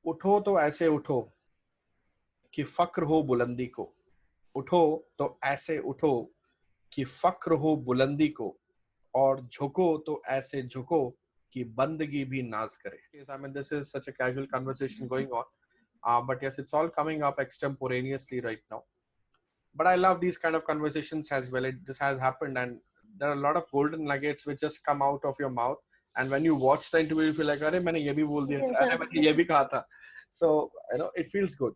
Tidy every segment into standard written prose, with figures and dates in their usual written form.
उठो तो ऐसे उठो कि फक्र हो बुलंदी को. उठो तो ऐसे उठो कि फक्र हो बुलंदी को, और झुको तो ऐसे झुको कि बंदगी भी नाज करे. Yes, I mean, this is such a casual conversation going on, but yes, it's all coming up extemporaneously right now. But I love these kind of conversations as well. This has happened, and there are a lot of golden nuggets which just come out of your mouth. And when you watch the interview, you feel like, "अरे मैंने ये भी बोल दिया था, अरे मैंने ये भी कहा था." So it feels good.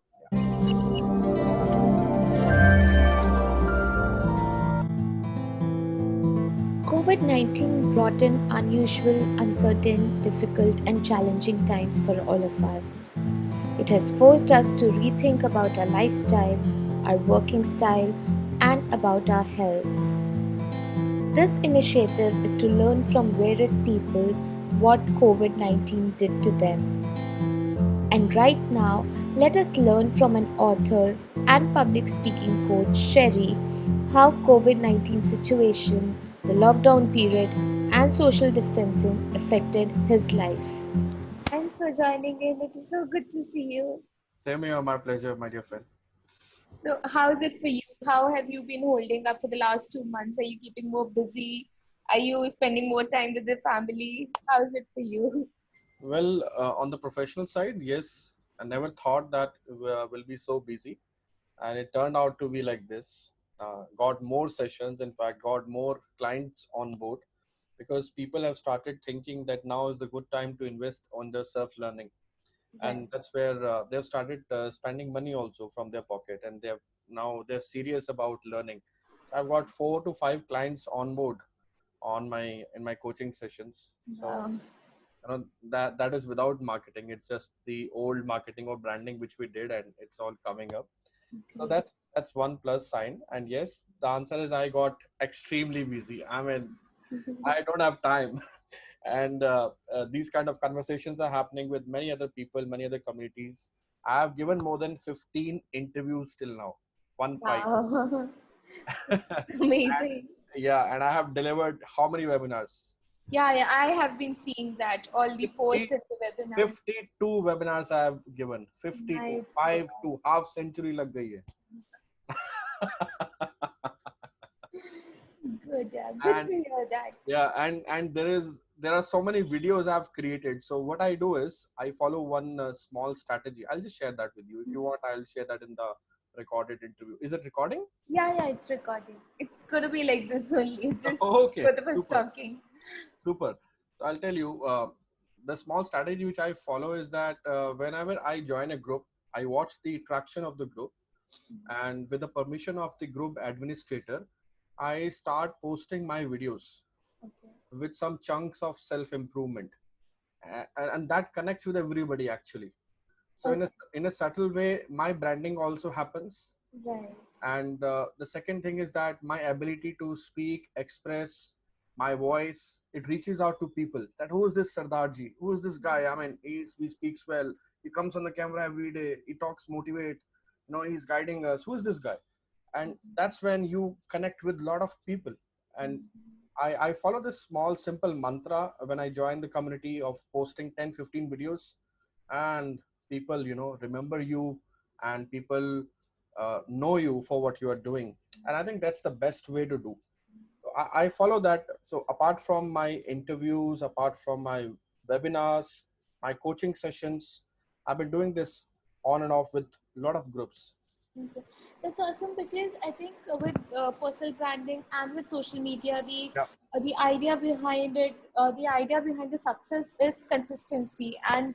COVID 19 brought in unusual, uncertain, difficult, and challenging times for all of us. It has forced us to rethink about our lifestyle, our working style, and about our health. This initiative is to learn from various people what COVID 19 did to them. And right now, let us learn from an author and public speaking coach, Sherry, how COVID 19 situation, the lockdown period, and social distancing affected his life. Thanks for joining in. It is so good to see you. Same here, my pleasure, my dear friend. So, how's it for you? How have you been holding up for the last 2 months? Are you keeping more busy? Are you spending more time with the family? How's it for you? Well, on the professional side, yes, I never thought that will be so busy, and it turned out to be like this. Got more sessions, in fact, got more clients on board, because people have started thinking that now is the good time to invest on their self learning, Right. and that's where they've started spending money also from their pocket, and they're serious about learning. So I've got 4 to 5 clients on board on my in my coaching sessions. So Wow. that is without marketing. It's just the old marketing or branding which we did, and it's all coming up. So Great. that's one plus sign. And yes, the answer is I got extremely busy. I mean, I don't have time. And these kind of conversations are happening with many other people, many other communities. I have given more than 15 interviews till now. 1 5. Wow. And Amazing. yeah, and I have delivered how many webinars? Yeah, yeah, I have been seeing that, all the 50, posts in the webinars. 52 webinars I have given. 52. My 5 to half century lag gayi hai. good, yeah, good And to hear that. yeah, and there are so many videos I've created. So what I do is I follow one small strategy. I'll just share that with you. If you want, I'll share that in the recorded interview. Is it recording? Yeah, yeah, it's recording. It's gonna be like this only. It's just Okay, both of us super, talking. super. So I'll tell you, the small strategy which I follow is that whenever I join a group, I watch the traction of the group, and with the permission of the group administrator, I start posting my videos Okay. with some chunks of self improvement, and that connects with everybody actually. So Okay. in a subtle way, my branding also happens. Right. And the second thing is that my ability to speak, express my voice, it reaches out to people. That who is this Sardarji? Who is this guy? I mean, he speaks well. He comes on the camera every day. He talks motivate. He's guiding us. Who is this guy? And that's when you connect with a lot of people. And I follow this small simple mantra when I join the community of posting 10 15 videos, and people remember you, and people know you for what you are doing. And I think that's the best way to do. I follow that. So apart from my interviews, apart from my webinars, my coaching sessions, I've been doing this on and off with a lot of groups. Okay. That's awesome because I think with personal branding and with social media, Yeah. the idea behind it, the idea behind the success is consistency. And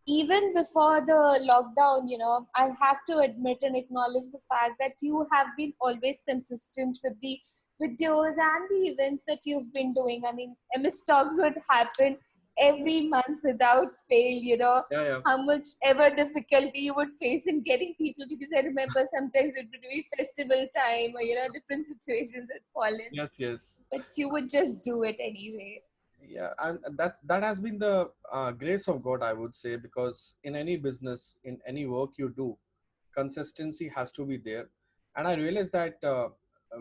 even before the lockdown, I have to admit and acknowledge the fact that you have been always consistent with the videos and the events that you've been doing. I mean, MS Talks would happen every month without fail, Yeah, yeah. how much ever difficulty you would face in getting people, because I remember sometimes it would be festival time or different situations that fall in, Yes, yes. but you would just do it anyway. Yeah, and that has been the grace of God, I would say, because in any business, in any work you do, consistency has to be there. And I realized that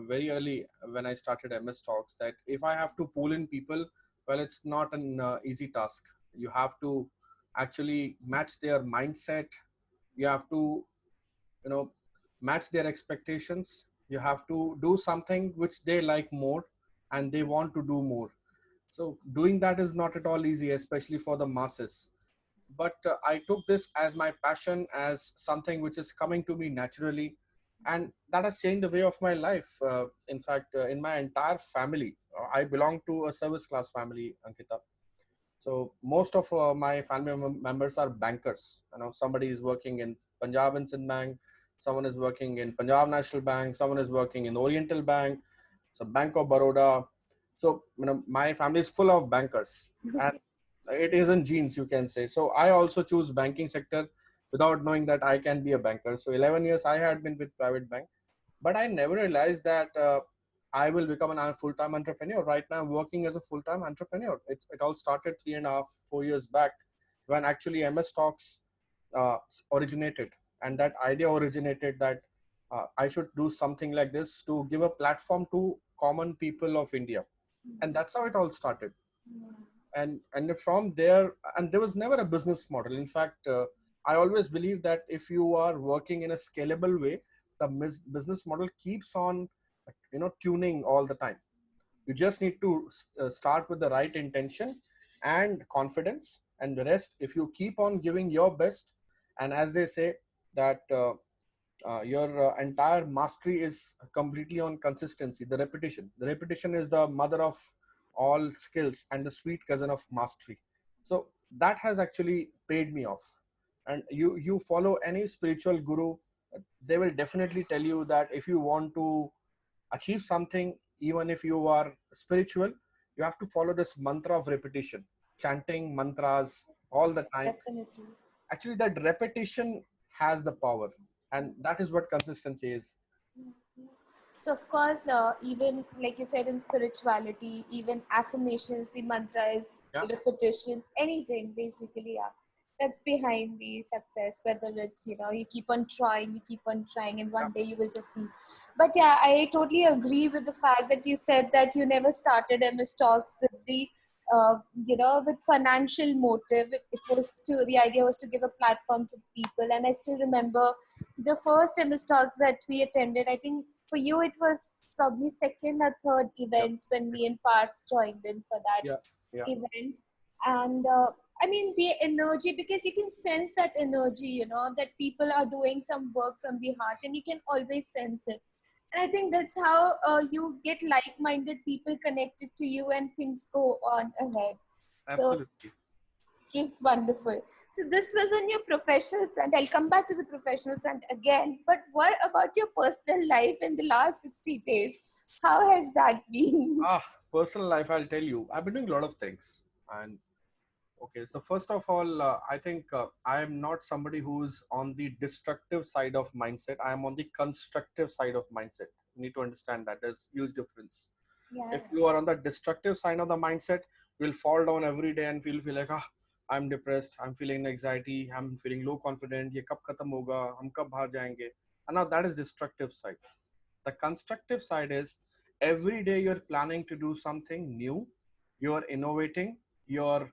very early when I started MS Talks, that if I have to pull in people, well, it's not an easy task. You have to actually match their mindset. You have to, you know, match their expectations. You have to do something which they like more and they want to do more. So doing that is not at all easy, especially for the masses. But I took this as my passion, as something which is coming to me naturally, and that has changed the way of my life. In fact, in my entire family, I belong to a service class family, Ankita. So most of my family members are bankers. You know, somebody is working in Punjab and Sindh Bank, someone is working in Punjab National Bank, someone is working in Oriental Bank, so Bank of Baroda. So my family is full of bankers, and it isn't genes, you can say. So I also choose banking sector without knowing that I can be a banker. So 11 years I had been with private bank, but I never realized that I will become a full-time entrepreneur. Right now, I'm working as a full-time entrepreneur. It all started 3.5, 4 years back when actually MS Talks originated, and that idea originated that I should do something like this to give a platform to common people of India, and that's how it all started. And from there, and there was never a business model. In fact, I always believe that if you are working in a scalable way, the business model keeps on tuning all the time. You just need to start with the right intention and confidence, and the rest, if you keep on giving your best, and as they say that your entire mastery is completely on consistency. The repetition is the mother of all skills and the sweet cousin of mastery. So that has actually paid me off. And you follow any spiritual guru, they will definitely tell you that if you want to achieve something, even if you are spiritual, you have to follow this mantra of repetition, chanting mantras all the time. Definitely. Actually, that repetition has the power, and that is what consistency is. So of course, even like you said in spirituality, even affirmations, the mantra is Yeah, repetition, anything basically, yeah. That's behind the success. Whether it's you keep on trying, and yeah, one day you will succeed. But yeah, I totally agree with the fact that you said that you never started MS Talks with the with financial motive. It was to the idea was to give a platform to the people, and I still remember the first MS Talks that we attended. I think for you it was probably second or third yeah, event when me and Parth joined in for that yeah, yeah, event. And I mean the energy, because you can sense that energy, that people are doing some work from the heart, and you can always sense it. And I think that's how you get like-minded people connected to you and things go on ahead. So absolutely. just wonderful. So this was on your professional front. I'll come back to the professional front again. But what about your personal life in the last 60 days? How has that been? Ah, personal life, I'll tell you. I've been doing a lot of things. And okay, so first of all, I think I am not somebody who's on the destructive side of mindset. I am on the constructive side of mindset. You need to understand that there's huge difference. Yeah. If you are on the destructive side of the mindset, you'll fall down every day and feel like, ah, I'm depressed, I'm feeling anxiety, I'm feeling low confident, ye kab khatam hoga, hum kab bahar jayenge. And now that is destructive side. The constructive side is every day you're planning to do something new, you're innovating, you're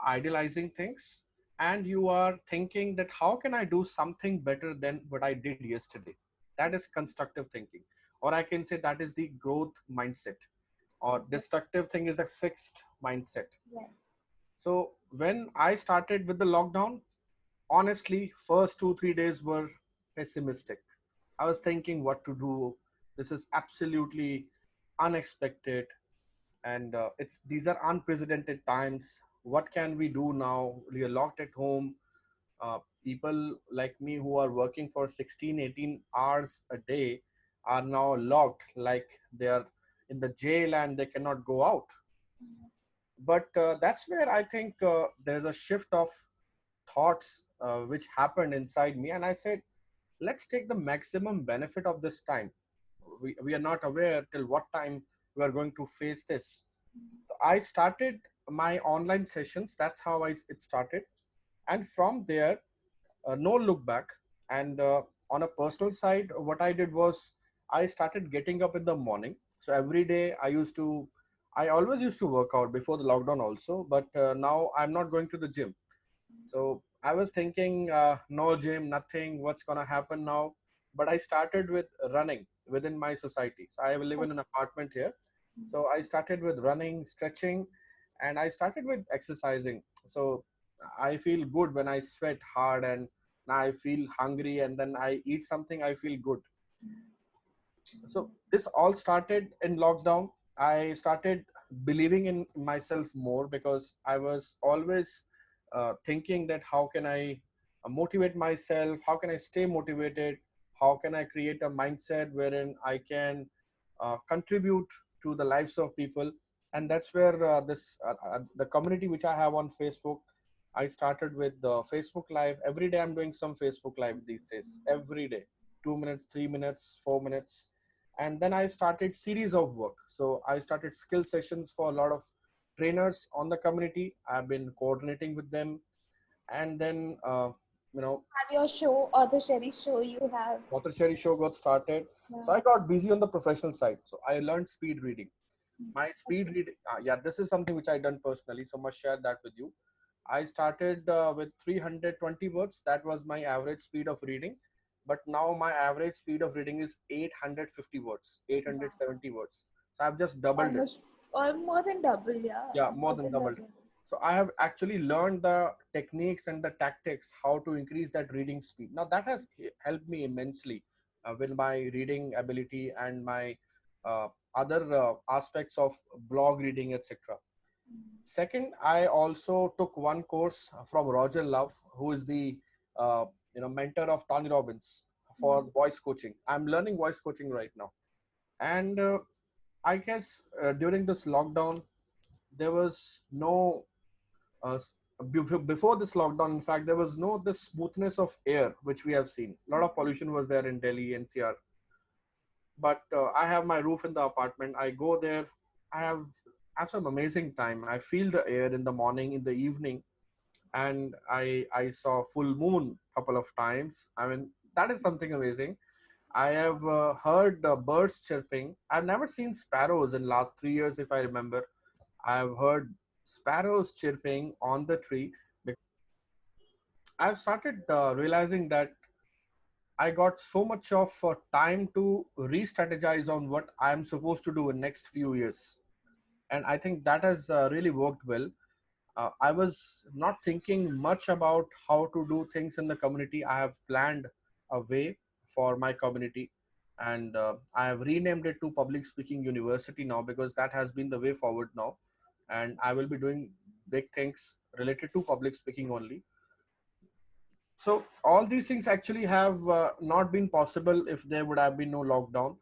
idealizing things, and you are thinking that how can I do something better than what I did yesterday. That is constructive thinking, or I can say that is the growth mindset. Or destructive thing is the fixed mindset. Yeah. So when I started with the lockdown, honestly, first 2 3 days were pessimistic. I was thinking what to do. This is absolutely unexpected, and it's these are unprecedented times. What can we do now? We are locked at home. People like me who are working for 16 18 hours a day are now locked, like they are in the jail and they cannot go out. But that's where I think there's a shift of thoughts which happened inside me, and I said, let's take the maximum benefit of this time. We are not aware till what time we are going to face this. I started my online sessions. That's how it started, and from there, no look back. And on a personal side, what I did was I started getting up in the morning. So every day I always used to work out before the lockdown also, but now I'm not going to the gym. So I was thinking, no gym, nothing. What's gonna happen now? But I started with running within my society. So I live in an apartment here. So I started with running, stretching, and I started with exercising. So I feel good when I sweat hard, and now I feel hungry, and then I eat something. I feel good. So this all started in lockdown. I started believing in myself more because I was always thinking that how can I motivate myself, how can I stay motivated, how can I create a mindset wherein I can contribute to the lives of people. And that's where this the community which I have on Facebook, I started with the Facebook live. Every day I'm doing some Facebook live these days, every day, 2 minutes, 3 minutes, 4 minutes. And then I started series of work. So I started skill sessions for a lot of trainers on the community. I've been coordinating with them. And then you know Have your show or the Sherry show you have. Water Cherry show got started. So Yeah. I got busy on the professional side. So I learned speed reading. My speed reading, yeah, this is something which I done personally. So I must share that with you. I started with 320 words. That was my average speed of reading. But now my average speed of reading is 850 words, 870 words. So I've just doubled it. Almost, or more than double, yeah. Yeah, more More than than doubled it. double. So I have actually learned the techniques and the tactics how to increase that reading speed. Now that has helped me immensely with my reading ability and my uh, other aspects of blog reading, etc. Second, I also took one course from Roger Love, who is the uh, mentor of Tony Robbins for voice coaching. I'm learning voice coaching right now, and I guess during this lockdown, there was no uh, before this lockdown. In fact, there was no the smoothness of air which we have seen. A lot of pollution was there in Delhi NCR, but I have my roof in the apartment. I go there. I have some amazing time. I feel the air in the morning, in the evening, and I saw full moon couple of times. I mean, that is something amazing. I have heard birds chirping. I've never seen sparrows in last 3 years, if I remember. I have heard sparrows chirping on the tree. I've started realizing that I got so much of time to re-strategize on what I'm supposed to do in next few years, and I think that has really worked well. I was not thinking much about how to do things in the community. I have planned a way for my community, and I have renamed it to Public Speaking University now because that has been the way forward now, and I will be doing big things related to public speaking only. So all these things actually have not been possible if there would have been no lockdown.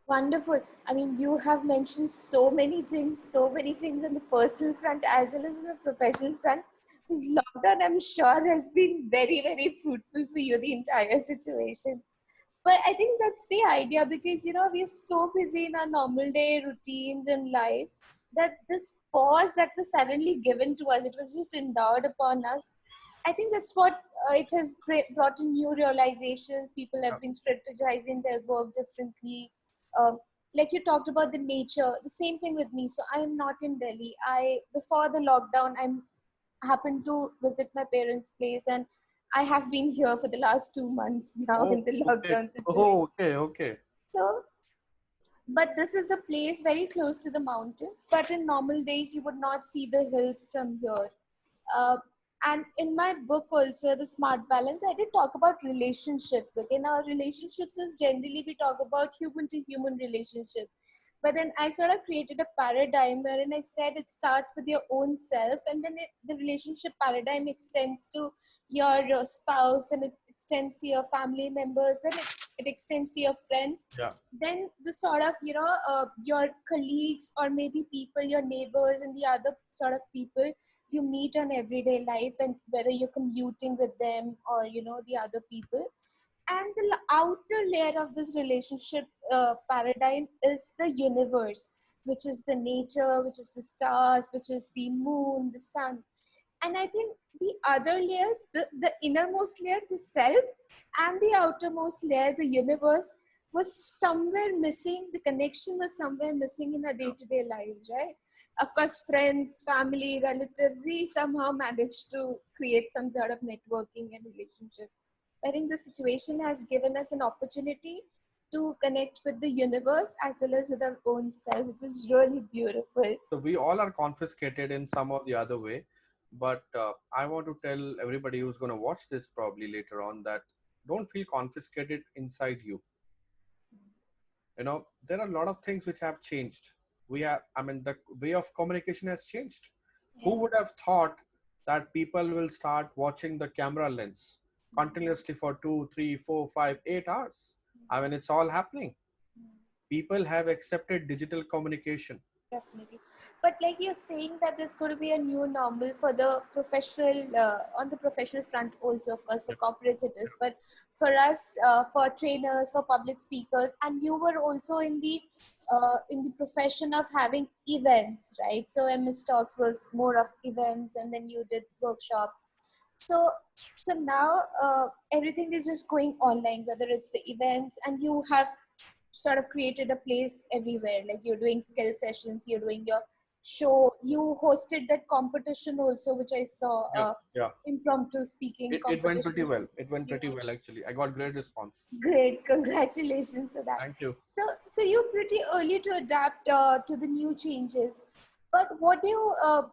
Wonderful. I mean, you have mentioned so many things on the personal front as well as on the professional front. This lockdown, I'm sure, has been very, very fruitful for you, the entire situation. But I think that's the idea because, we're so busy in our normal day routines and lives that this pause that was suddenly given to us, it was just endowed upon us. I think that's what it has brought in new realizations. People Yeah. have been strategizing their work differently. Um, like you talked about the nature, the same thing with me. So I am not in Delhi. Before the lockdown, I happened to visit my parents' place, and I have been here for the last 2 months now Oh, in the okay. lockdown situation. Oh, okay, okay. So, but this is a place very close to the mountains. But in normal days, you would not see the hills from here. Uh, and in my book also, The Smart Balance, I did talk about relationships. Okay, now relationships is generally we talk about human to human relationship. But then I sort of created a paradigm wherein I said it starts with your own self, and then the relationship paradigm extends to your spouse, then it extends to your family members, then it extends to your friends, Yeah. then the sort of your colleagues or maybe people, your neighbors, and the other sort of people you meet on everyday life, and whether you're commuting with them or the other people. And the outer layer of this relationship paradigm is the universe, which is the nature, which is the stars, which is the moon, the sun. And I think the other layers, the innermost layer, the self, and the outermost layer, the universe, was somewhere missing. The connection was somewhere missing in our day-to-day lives, right? of course, friends, family, relatives, we somehow managed to create some sort of networking and relationship. I think the situation has given us an opportunity to connect with the universe as well as with our own self, which is really beautiful. So we all are confiscated in some or the other way. But I want to tell everybody who's going to watch this probably later on that don't feel confiscated inside you. You know, there are a lot of things which have changed. We have, I mean, the way of communication has changed. Yeah. Who would have thought that people will start watching the camera lens continuously for 2, 3, 4, 5, 8 hours? I mean, it's all happening. People have accepted digital communication. Definitely. But like you're saying that there's going to be a new normal for the professional, on the professional front also, of course, for Yep. corporates it is. But for us, for trainers, for public speakers, and you were also in the profession of having events, right? So MS Talks was more of events, and then you did workshops. So, so now everything is just going online, whether it's the events, and you have sort of created a place everywhere, like you're doing skill sessions, you're doing your show, you hosted that competition also, which I saw, Yeah, yeah. impromptu speaking It went pretty competition. well. It went Yeah, pretty well actually. I got great response. great, congratulations for that. Thank you. So you're pretty early to adapt to the new changes, but uh,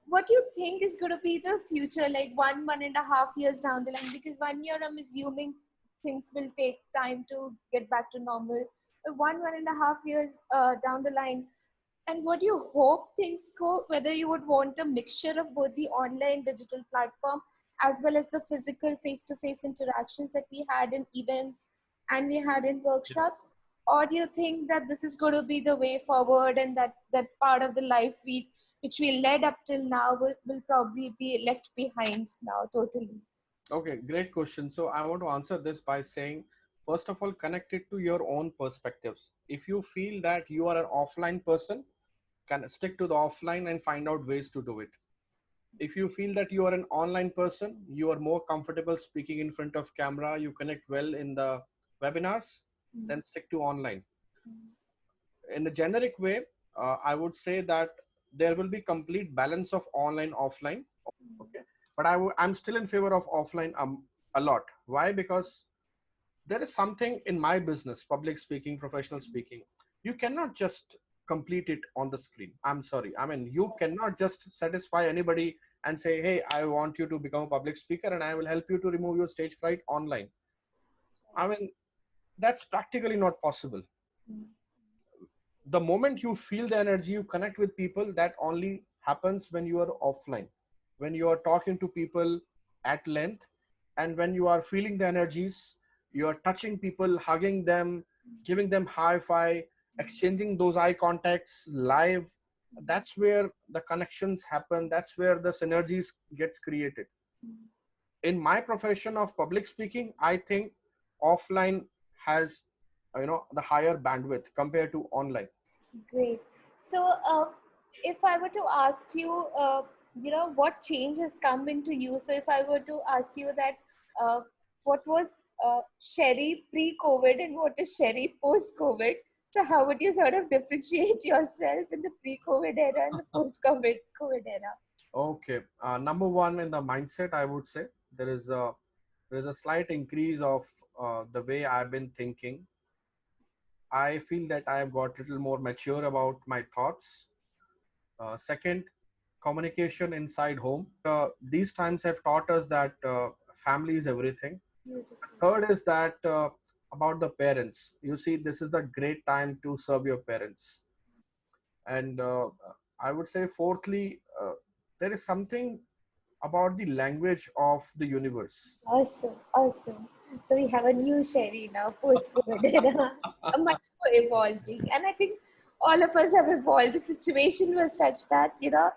what do you think is going to be the future, like 1.5 years down the line? Because 1 year, I'm assuming things will take time to get back to normal. But 1.5 years down the line, and what do you hope things go? Whether you would want a mixture of both the online digital platform as well as the physical face-to-face interactions that we had in events and we had in workshops, or do you think that this is going to be the way forward, and that part of the life which we led up till now will probably be left behind now totally? Okay, great question. So I want to answer this by saying, first of all, connect it to your own perspectives. If you feel that you are an offline person, can stick to the offline and find out ways to do it. If you feel that you are an online person, you are more comfortable speaking in front of camera, you connect well in the webinars, then stick to online. In a generic way, I would say that there will be complete balance of online offline. Okay, but I'm still in favor of offline a lot. Why? Because there is something in my business, public speaking, professional speaking, you cannot just complete it on the screen. I'm sorry, I mean, you cannot just satisfy anybody and say, hey, I want you to become a public speaker and I will help you to remove your stage fright online. I mean, that's practically not possible. The moment you feel the energy, you connect with people, that only happens when you are offline, when you are talking to people at length, and when you are feeling the energies, you are touching people, hugging them, giving them high five, exchanging those eye contacts live. That's where the connections happen, that's where the synergies gets created. In my profession of public speaking, I think offline has, the higher bandwidth compared to online. Great. So, if I were to ask you, what change has come into you? So, if I were to ask you that, what was Sherry pre-COVID and what is Sherry post-COVID? So, how would you sort of differentiate yourself in the pre-COVID era and the post-COVID era? Okay. Number one, in the mindset, I would say there is a slight increase of the way I've been thinking. I feel that I have got a little more mature about my thoughts. Second, communication inside home. These times have taught us that family is everything. Beautiful. Third is that about the parents. You see, this is the great time to serve your parents. And I would say, fourthly, there is something about the language of the universe. Awesome, awesome. So we have a new Sherry now, post-COVID era, a much more evolving. And I think all of us have evolved. The situation was such that, Yeah.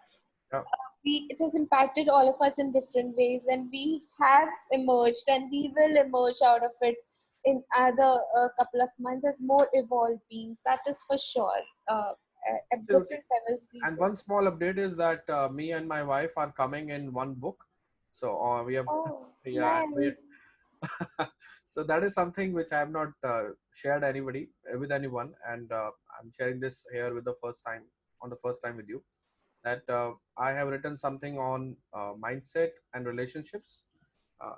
it has impacted all of us in different ways, and we have emerged and we will emerge out of it in other couple of months as more evolved beings. That is for sure. At Absolutely. different levels, we And will. one small update is that me and my wife are coming in one book. So we have, Oh, yeah, nice. so that is something which I have not shared anybody with anyone, and I'm sharing this here with the first time. on the first time with you, that I have written something on mindset and relationships. Uh,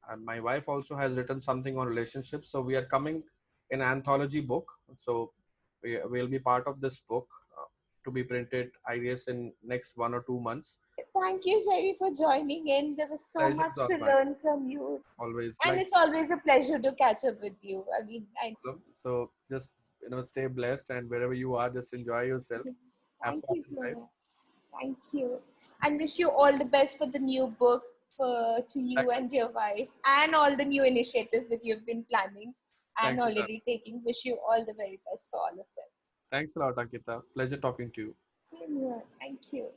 and my wife also has written something on relationships. So we are coming in an anthology book. So we will be part of this book to be printed, I guess, in next 1 or 2 months. Thank you, Sherry, for joining in. There was so Pleasure much is all to mine. learn from you. Always And like it's always a pleasure to catch up with you. I mean, problem. So just stay blessed, and wherever you are, just enjoy yourself. Have thank fun you in so life. much. Thank you. And wish you all the best for the new book to you Thank you. and your wife and all the new initiatives that you've been planning and Thank you, already taking. Wish you all the very best for all of them. Thanks a lot, Ankita. Pleasure talking to you. Same here. Thank you.